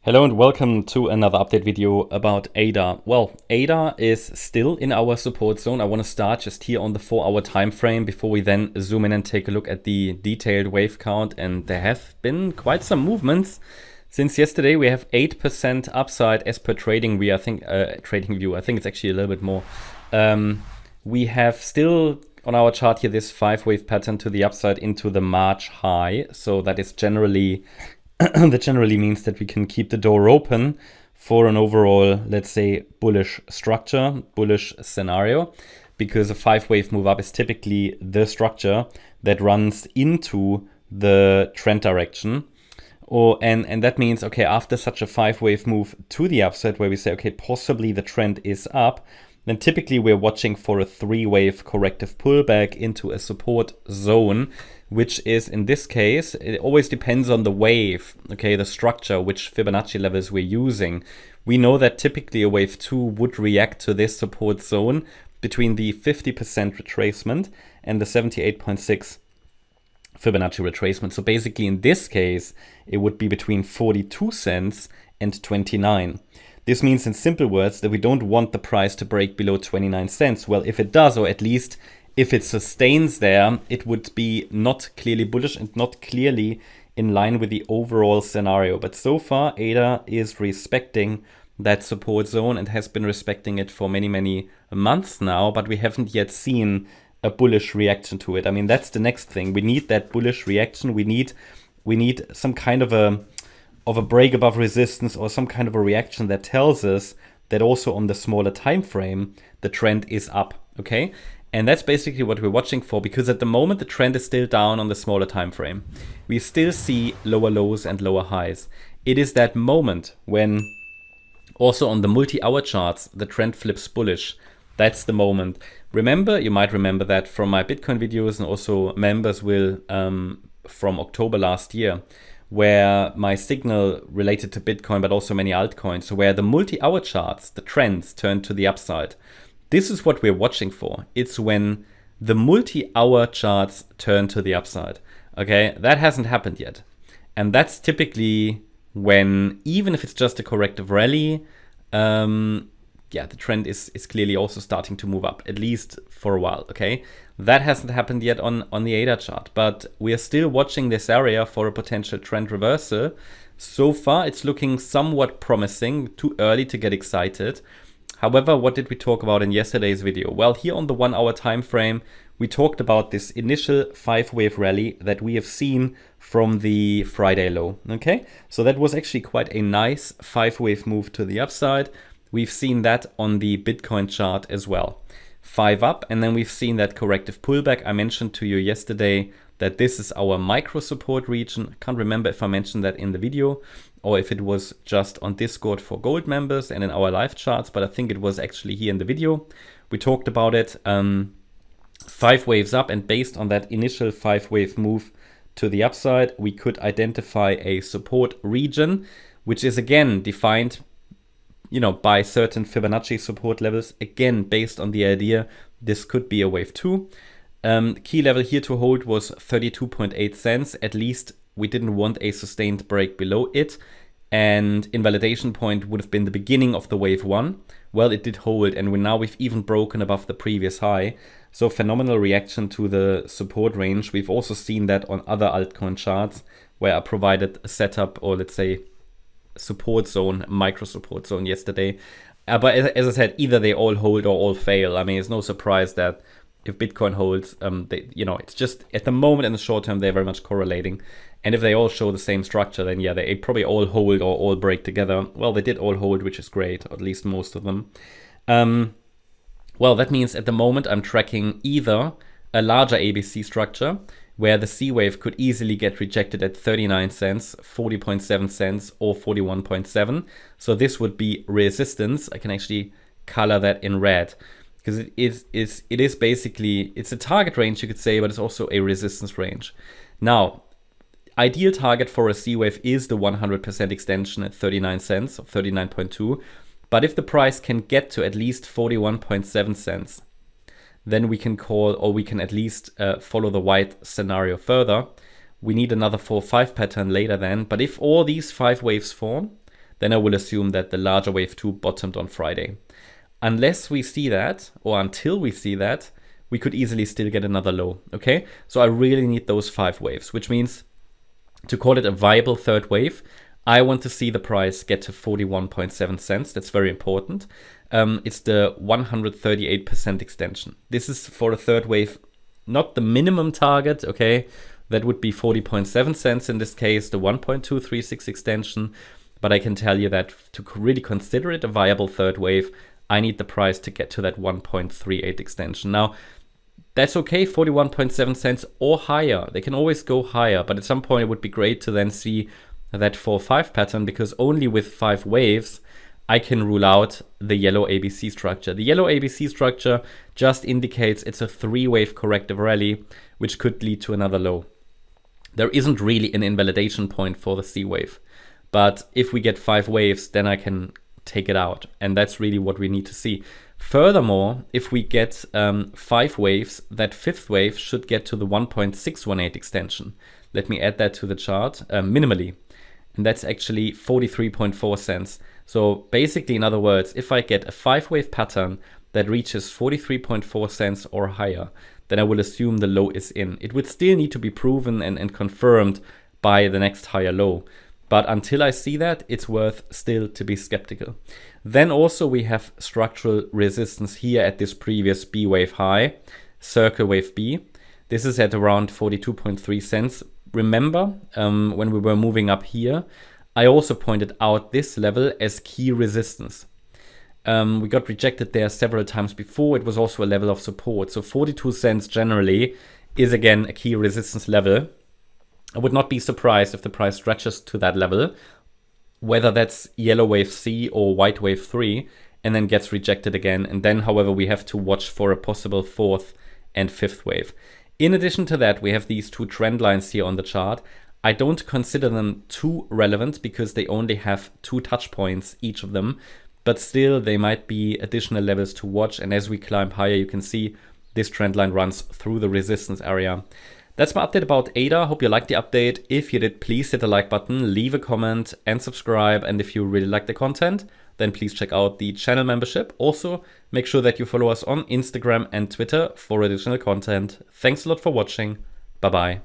Hello and welcome to another update video about ADA. Well, ADA is still in our support zone. I want to start just here on the 4-hour time frame before we then zoom in and take a look at the detailed wave count. And there have been quite some movements. Since yesterday, we have 8% upside as per Tradingview. I think it's actually a little bit more. We have still on our chart here this 5-wave pattern to the upside into the March high. So that is generally that generally means that we can keep the door open for an overall, let's say, bullish structure, bullish scenario, because a 5-wave move up is typically the structure that runs into the trend direction. And that means, okay, after such a 5-wave move to the upside where we say, okay, possibly the trend is up, then typically we're watching for a 3-wave corrective pullback into a support zone, which is, in this case, it always depends on the wave, okay, the structure, which Fibonacci levels we're using. We know that typically a wave 2 would react to this support zone between the 50% retracement and the 78.6 Fibonacci retracement. So basically in this case, it would be between 42 cents and 29. This means in simple words that we don't want the price to break below 29 cents. Well, if it does, or at least if it sustains there, it would be not clearly bullish and not clearly in line with the overall scenario. But so far, ADA is respecting that support zone and has been respecting it for many, many months now, but we haven't yet seen a bullish reaction to it. I mean, that's the next thing. We need that bullish reaction. We need some kind of a break above resistance or some kind of a reaction that tells us that also on the smaller time frame, the trend is up, okay? And that's basically what we're watching for, because at the moment the trend is still down on the smaller time frame. We still see lower lows and lower highs. It is that moment when also on the multi-hour charts, the trend flips bullish. That's the moment. Remember, you might remember that from my Bitcoin videos, and also members will from October last year, where my signal related to Bitcoin, but also many altcoins, so where the multi-hour charts, the trends turn to the upside. This is what we're watching for. It's when the multi-hour charts turn to the upside. Okay, that hasn't happened yet. And that's typically when, even if it's just a corrective rally, the trend is clearly also starting to move up, at least for a while, okay? That hasn't happened yet on the ADA chart, but we are still watching this area for a potential trend reversal. So far, it's looking somewhat promising, too early to get excited. However, what did we talk about in yesterday's video? Well, here on the 1-hour time frame, we talked about this initial 5-wave rally that we have seen from the Friday low, okay? So that was actually quite a nice 5-wave move to the upside. We've seen that on the Bitcoin chart as well. 5 up, and then we've seen that corrective pullback. I mentioned to you yesterday that this is our micro support region. I can't remember if I mentioned that in the video or if it was just on Discord for gold members and in our live charts, but I think it was actually here in the video. We talked about it, 5 waves up, and based on that initial 5-wave move to the upside, we could identify a support region, which is again defined by certain Fibonacci support levels, again, based on the idea this could be a wave 2. Key level here to hold was 32.8 cents. At least we didn't want a sustained break below it. And invalidation point would have been the beginning of the wave 1. Well, it did hold, and we've even broken above the previous high. So phenomenal reaction to the support range. We've also seen that on other altcoin charts where I provided a setup, or let's say support zone, micro support zone yesterday. But as I said, either they all hold or all fail. I mean, it's no surprise that if Bitcoin holds, it's just at the moment in the short term, they're very much correlating. And if they all show the same structure, then yeah, they probably all hold or all break together. Well, they did all hold, which is great, or at least most of them. Well, that means at the moment I'm tracking either a larger ABC structure, where the C wave could easily get rejected at 39 cents, 40.7 cents, or 41.7. So this would be resistance. I can actually color that in red, because it is basically, it's a target range, you could say, but it's also a resistance range. Now, ideal target for a C wave is the 100% extension at 39 cents, or 39.2. But if the price can get to at least 41.7 cents, then we can call, or we can at least follow the white scenario further. We need another 4-5 pattern later then. But if all these 5 waves form, then I will assume that the larger wave 2 bottomed on Friday. Unless we see that, or until we see that, we could easily still get another low, okay? So I really need those 5 waves, which means to call it a viable third wave, I want to see the price get to 41.7 cents. That's very important. It's the 138% extension. This is for a third wave, not the minimum target, okay? That would be 40.7 cents in this case, the 1.236 extension. But I can tell you that to really consider it a viable third wave, I need the price to get to that 1.38 extension. Now, that's okay, 41.7 cents or higher. They can always go higher, but at some point it would be great to then see that 4-5 pattern, because only with 5 waves I can rule out the yellow ABC structure. The yellow ABC structure just indicates it's a 3-wave corrective rally, which could lead to another low. There isn't really an invalidation point for the C wave, but if we get 5 waves, then I can take it out, and that's really what we need to see. Furthermore, if we get 5 waves, that 5th wave should get to the 1.618 extension. Let me add that to the chart minimally, and that's actually 43.4 cents. So basically, in other words, if I get a 5-wave pattern that reaches 43.4 cents or higher, then I will assume the low is in. It would still need to be proven and confirmed by the next higher low. But until I see that, it's worth still to be skeptical. Then also we have structural resistance here at this previous B wave high, circle wave B. This is at around 42.3 cents. Remember, when we were moving up here, I also pointed out this level as key resistance. We got rejected there several times before. It was also a level of support. So 42 cents generally is again a key resistance level. I would not be surprised if the price stretches to that level, whether that's yellow wave C or white wave 3, and then gets rejected again. And then, however, we have to watch for a possible 4th and 5th wave. In addition to that, we have these 2 trend lines here on the chart. I don't consider them too relevant because they only have 2 touch points, each of them, but still they might be additional levels to watch. And as we climb higher, you can see this trend line runs through the resistance area. That's my update about ADA. Hope you liked the update. If you did, please hit the like button, leave a comment and subscribe. And if you really like the content, then please check out the channel membership. Also, make sure that you follow us on Instagram and Twitter for additional content. Thanks a lot for watching. Bye-bye.